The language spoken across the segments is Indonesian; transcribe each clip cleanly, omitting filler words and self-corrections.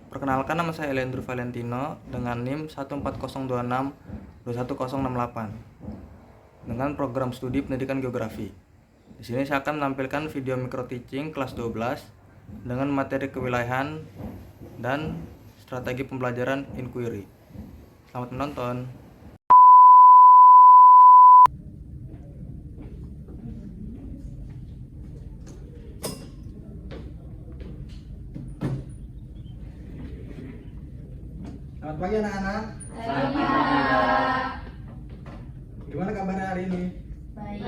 Perkenalkan, nama saya Elendro Valentino dengan NIM 14026-21068 dengan program studi pendidikan geografi. Di sini saya akan menampilkan video micro teaching kelas 12 dengan materi kewilayahan dan strategi pembelajaran inquiry. Selamat menonton. Selamat pagi anak-anak. Selamat pagi, Pak. Gimana kabarnya hari ini? Baik.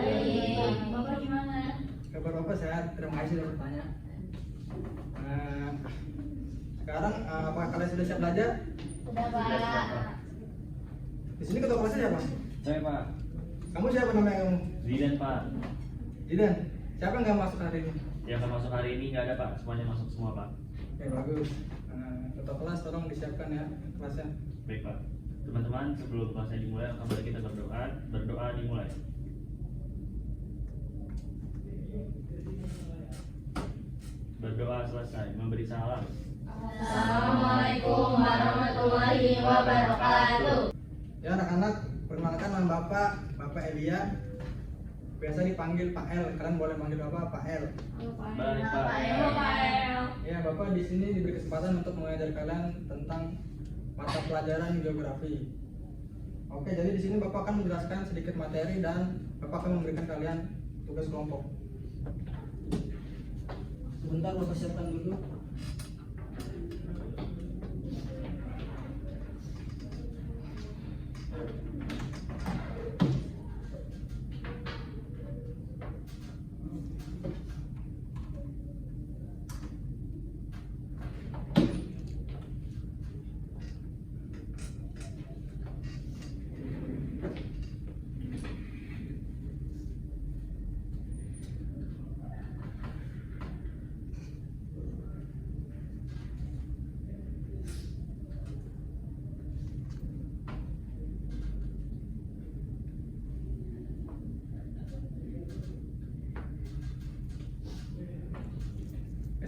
Bapak gimana? Kabar Bapak sehat. Terima kasih sudah bertanya. Sekarang apakah kalian sudah siap belajar? Sudah, Pak. Di sini ketua kelasnya siapa? Saya Pak, Kamu siapa namanya kamu? Zidan Pak. Jidan. Siapa yang nggak masuk hari ini? Yang akan masuk hari ini nggak ada Pak, semuanya masuk semua Pak. Oke, bagus. Ketua kelas tolong disiapkan ya kelasnya. Baik Pak. Teman-teman, sebelum kelasnya dimulai, kembali kita berdoa. Berdoa dimulai. Berdoa selesai, memberi salam. Assalamualaikum warahmatullahi wabarakatuh. Ya anak-anak, perkenalkan nama Bapak Elia. Biasa dipanggil Pak El. Kalian boleh manggil Bapak Pak El. Baik Pak. Ya, Bapak di sini diberi kesempatan untuk mengajar kalian tentang mata pelajaran geografi. Oke, jadi di sini Bapak akan menjelaskan sedikit materi dan Bapak akan memberikan kalian tugas kelompok. Sebentar Bapak siapkan dulu.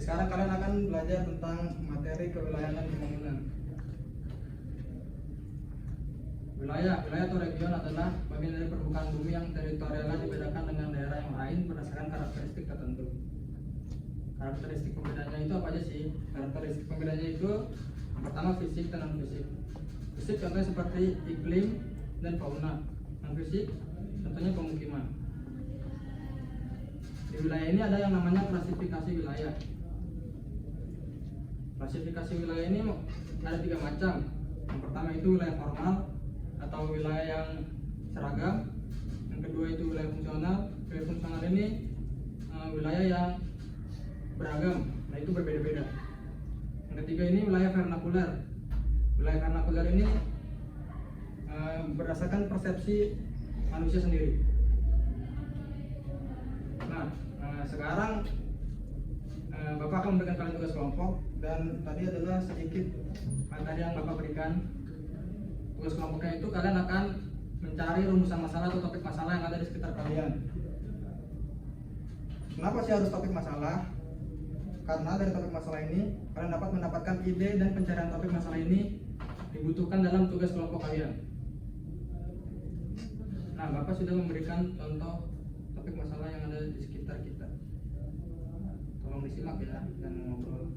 Sekarang kalian akan belajar tentang materi kewilayahan dan pembangunan. Wilayah atau region adalah bagian dari permukaan bumi yang teritorialnya dibedakan dengan daerah yang lain berdasarkan karakteristik tertentu. Karakteristik pembedanya itu apa aja sih? Karakteristik pembedanya itu yang pertama fisik dan non fisik. Fisik contohnya seperti iklim dan fauna. Non fisik contohnya pemukiman. Di wilayah ini ada yang namanya klasifikasi wilayah. Klasifikasi wilayah ini ada 3 macam. Yang pertama itu wilayah formal atau wilayah yang seragam. Yang kedua itu wilayah fungsional. Wilayah fungsional ini wilayah yang beragam, nah itu berbeda-beda. Yang ketiga ini wilayah vernakuler. Wilayah vernakuler ini berdasarkan persepsi manusia sendiri. Nah, sekarang Bapak akan memberikan kalian tugas kelompok dan tadi adalah sedikit materi yang Bapak berikan. Tugas kelompoknya itu kalian akan mencari rumusan masalah atau topik masalah yang ada di sekitar kalian. Kenapa sih harus topik masalah? Karena dari topik masalah ini kalian dapat mendapatkan ide dan pencarian topik masalah ini dibutuhkan dalam tugas kelompok kalian. Nah, Bapak sudah memberikan contoh topik masalah yang ada di sekitar kita. Tolong disimak ya dan ngobrol.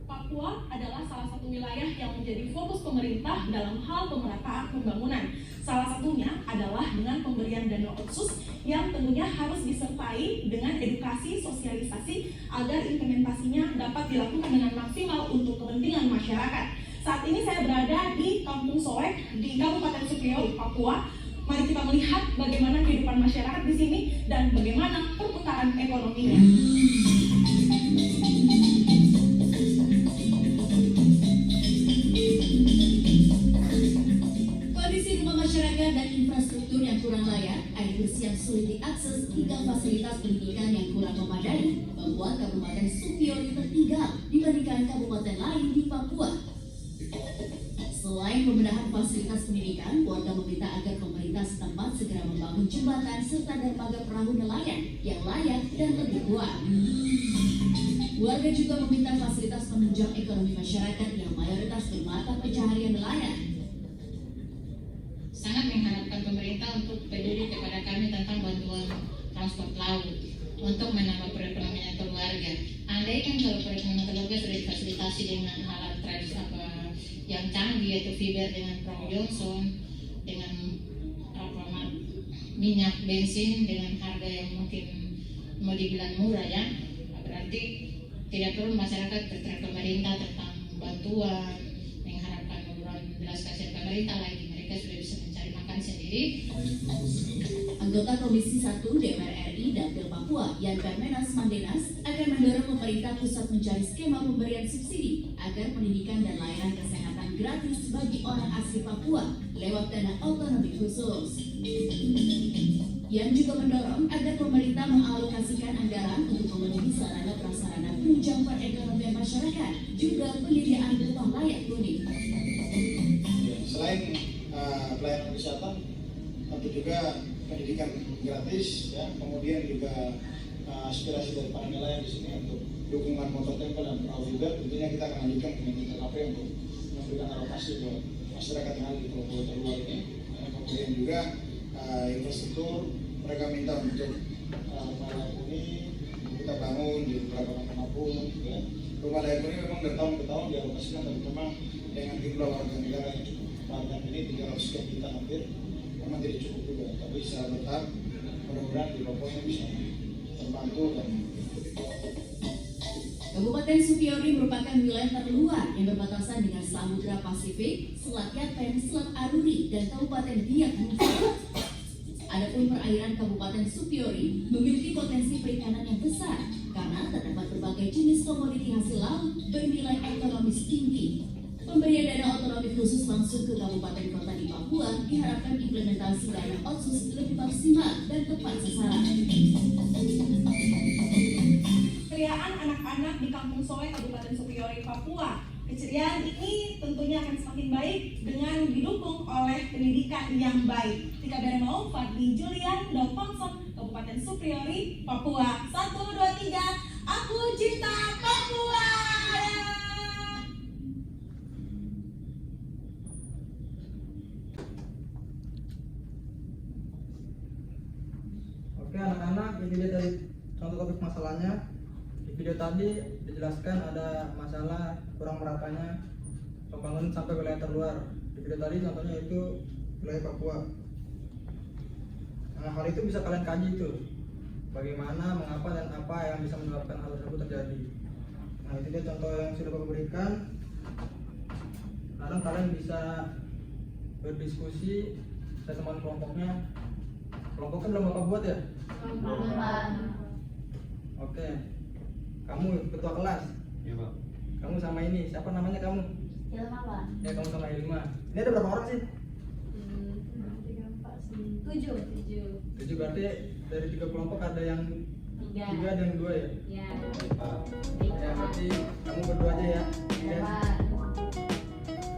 Papua adalah salah satu wilayah yang menjadi fokus pemerintah dalam hal pemerataan pembangunan. Salah satunya adalah dengan pemberian dana otsus yang tentunya harus disertai dengan edukasi sosialisasi agar implementasinya dapat dilakukan dengan maksimal untuk kepentingan masyarakat. Saat ini saya berada di Kampung Soek di Kabupaten Supiau, Papua. Mari kita melihat bagaimana kehidupan masyarakat di sini dan bagaimana perputaran ekonominya. Kondisi rumah masyarakat dan infrastruktur yang kurang layak, air bersih yang sulit diakses, hingga fasilitas pendidikan yang kurang memadai membuat Kabupaten Supiau tertinggal dibandingkan kabupaten lain di Papua. Selain pembenahan fasilitas pendidikan, warga meminta agar pemerintah setempat segera membangun jembatan serta dermaga perahu nelayan yang layak dan lebih kuat. Warga juga meminta fasilitas penunjang ekonomi masyarakat yang mayoritas bermata pencaharian nelayan. Sangat mengharapkan pemerintah untuk peduli kepada kami tentang bantuan transport laut untuk menambah perekonomian keluarga. Andaikan kalau perekonomian keluarga sudah difasilitasi dengan alat yang canggih, yaitu fiber dengan Pro Johnson, dengan minyak bensin dengan harga yang mungkin mau dibilang murah ya, berarti tidak perlu masyarakat berteriak pemerintah tentang bantuan, mengharapkan belas kasihan pemerintah lagi. Mereka sudah bisa mencari makan sendiri. Anggota Komisi 1 DPR RI Dapil Papua, Yan Permenas Mandenas, akan mendorong pemerintah pusat mencari skema pemberian subsidi agar pendidikan dan layanan kesehatan gratis bagi orang asli Papua lewat dana otonomi khusus. Yan juga mendorong agar pemerintah mengalokasikan anggaran untuk memenuhi sarana prasarana penunjang perekonomian masyarakat, juga penyediaan rumah layak huni. Selain pelayanan kesehatan, tentu juga pendidikan gratis, ya. Kemudian juga aspirasi dari para nelayan di sini untuk dukungan motor tempel dan perahu juga. Tentunya kita akan lanjutkan ke TKP untuk memberikan alokasi ke masyarakat yang ada di pulau-pulau terluar ini. Kemudian juga infrastruktur mereka minta untuk layak huni kita bangun di beberapa kampung, ya. Rumah layak huni memang dari tahun ke tahun dialokasikan, tapi memang dengan jumlah warga negara yang cukup banyak ini 300 sekian juta hampir, memang tidak cukup juga. Tapi secara bertahap mudah-mudahan di Papua ini bisa terbantu. Dan Kabupaten Supiori merupakan wilayah terluar yang berbatasan dengan Samudra Pasifik, Selat Yapen, Selat Aruri, dan Kabupaten Biak Numfor. Adapun perairan Kabupaten Supiori memiliki potensi perikanan yang besar karena terdapat berbagai jenis komoditi hasil laut bernilai ekonomis tinggi. Pemberian dana otonomi khusus langsung ke kabupaten kota di Papua diharapkan implementasi dana otsus lebih maksimal dan tepat sasaran. Keceriaan anak-anak di Kampung Soe, Kabupaten Supiori, Papua. Keceriaan ini tentunya akan semakin baik dengan didukung oleh pendidikan yang baik. Tika Beremau, Fadli Julian, Dopongson, Kabupaten Supiori, Papua. 1, 2, 3, aku cinta Papua! Oke anak-anak, ini dia dari contoh topik masalahnya. Di video tadi dijelaskan ada masalah kurang meratanya pembangunan sampai wilayah terluar. Di video tadi contohnya itu wilayah Papua. Nah, hal itu bisa kalian kaji itu, bagaimana, mengapa, dan apa yang bisa menyebabkan hal tersebut terjadi. Nah, itu dia contoh yang sudah Bapak berikan. Lalu kalian bisa berdiskusi dengan teman kelompoknya. Kelompoknya belum Bapak buat ya? Oke. Kamu ketua kelas? Iya, Pak. Kamu sama ini, siapa namanya kamu? Ilma. Ya, kamu sama Ilma. Ini ada berapa orang sih? 7 berarti dari 3 kelompok ada yang 3 ada yang 2 ya? Ya. Ya, berarti kamu berdua aja ya? Ya,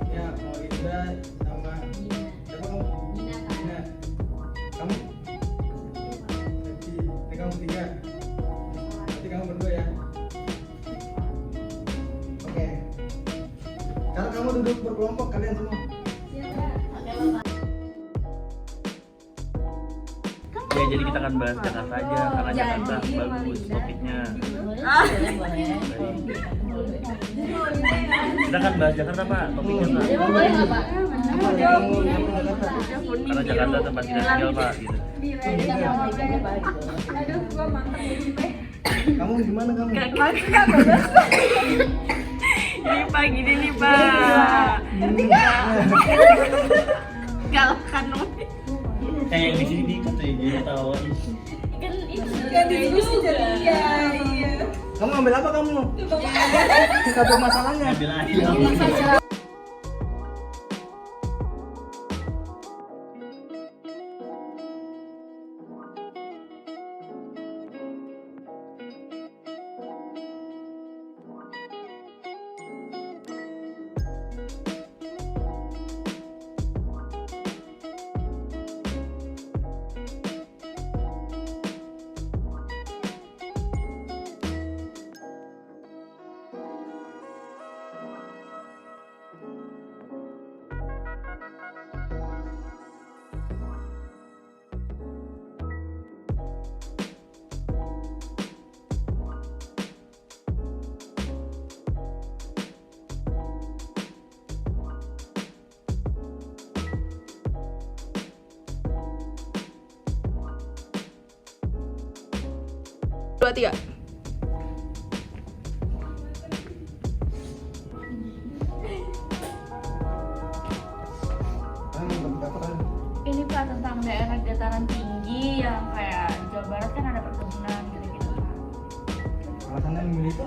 ya mau Linda sama siapa kamu? Nina. Kamu? Ini kamu 3. Berarti kamu berdua ya? Oke. Sekarang kamu duduk berkelompok kalian semua. Ya, jadi kita akan bahas Jakarta aja karena Jakarta bagus topiknya. Kita akan bahas Jakarta, Pak, topiknya, Pak. Karena Jakarta tempat kita tinggal, Pak, gitu. Kamu gimana kamu? Ini Pak, gini nih Pak. Galakkan Yang di sini diikat ya, jadi tahu. kan diskusi jadi iya. Kamu ngambil apa kamu? Coba masalahnya. Ambil aja. 2, 3. Ini Pak tentang daerah dataran tinggi yang kayak Jawa Barat kan ada perkebunan gitu-gitu Pak. Alasannya memilih itu?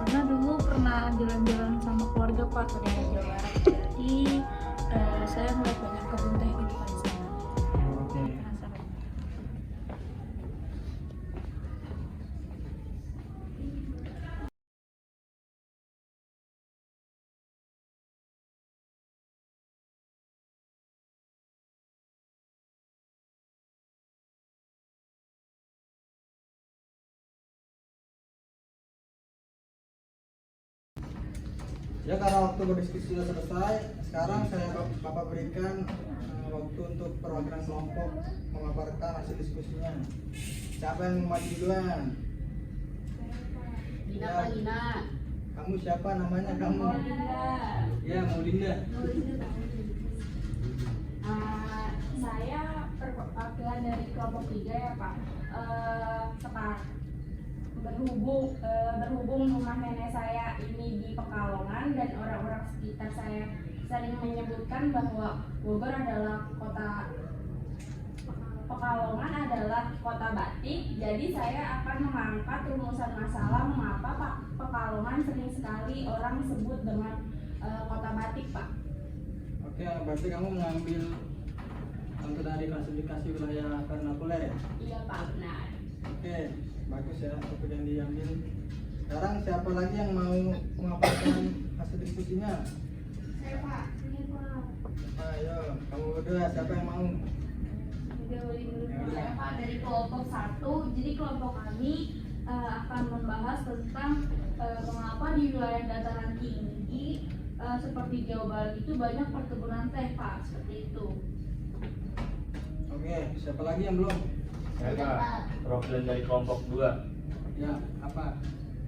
Karena dulu pernah jalan-jalan sama keluarga Pak ke daerah Jawa Barat. Jadi saya ngeliat banyak kebun teh gitu Pak di sana. Oke. Penasaran. Ya, karena waktu berdiskusi sudah selesai, sekarang saya Bapak berikan waktu untuk perwakilan kelompok memaparkan hasil diskusinya. Siapa yang mau maju duluan? Dina Ya. Pak Dina. Kamu siapa namanya kamu? Ya, Maulinda. Saya perwakilan dari kelompok 3 ya Pak. Berhubung rumah nenek saya ini di Pekalongan dan orang-orang sekitar saya sering menyebutkan bahwa Bogor adalah Pekalongan adalah kota batik, jadi saya akan mengangkat rumusan masalah mengapa Pak Pekalongan sering sekali orang sebut dengan kota batik Pak. Oke, berarti kamu mengambil contoh dari klasifikasi wilayah vernakuler ya? Iya Pak, benar. Oke, bagus ya topik yang diambil. Sekarang siapa lagi yang mau memaparkan hasil diskusinya? Saya Pak, ini Pak. Ayo, kamu berdua siapa yang mau? Saya Pak dari kelompok 1. Jadi kelompok kami akan membahas tentang mengapa di wilayah dataran tinggi seperti Jawa Barat itu banyak perkebunan teh Pak, seperti itu. Oke, siapa lagi yang belum? Saya Pak, perwakilan dari kelompok 2. Ya, apa?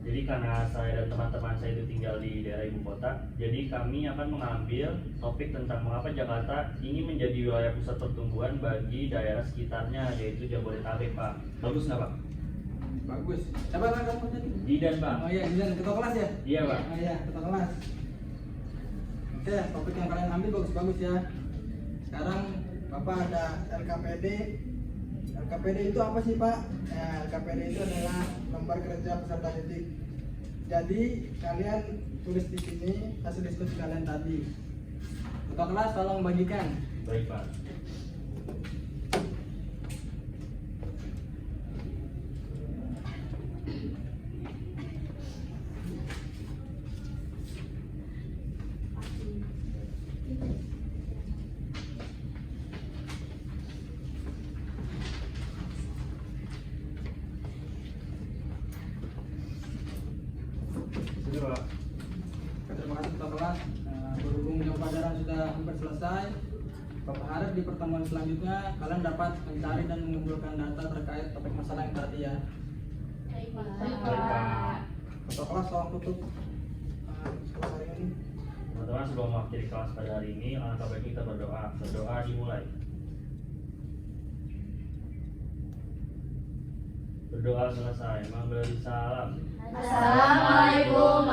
Jadi karena saya dan teman-teman saya itu tinggal di daerah ibu kota, jadi kami akan mengambil topik tentang mengapa Jakarta ingin menjadi wilayah pusat pertumbuhan bagi daerah sekitarnya, yaitu Jabodetabek Pak. Bagus nggak Pak? Bagus. Siapa yang kamu tadi? Didan Pak. Oh iya, Didan, ketua kelas ya? Iya Pak. Oh iya, ketua kelas. Oke, topik yang kalian ambil bagus-bagus ya. Sekarang Bapak ada LKPD. LKPD itu apa sih Pak? Ya, LKPD itu adalah lembar kerja peserta didik. Jadi kalian tulis di sini hasil diskusi kalian tadi. Ketua kelas tolong bagikan. Baik Pak. Sini Pak. Terima kasih ketua kelas. Berhubung jam pelajaran sudah hampir selesai, Bapak harap di pertemuan selanjutnya kalian dapat mencari dan mengumpulkan data terkait topik masalah yang tadi ya. Baik Pak. Baik, Pak. Ketua kelas tolong tutup kelas hari ini. Teman-teman, sebelum mengakhiri kelas pada hari ini, alangkah baiknya kita berdoa. Berdoa dimulai. Berdoa selesai. Memberi salam. Assalamualaikum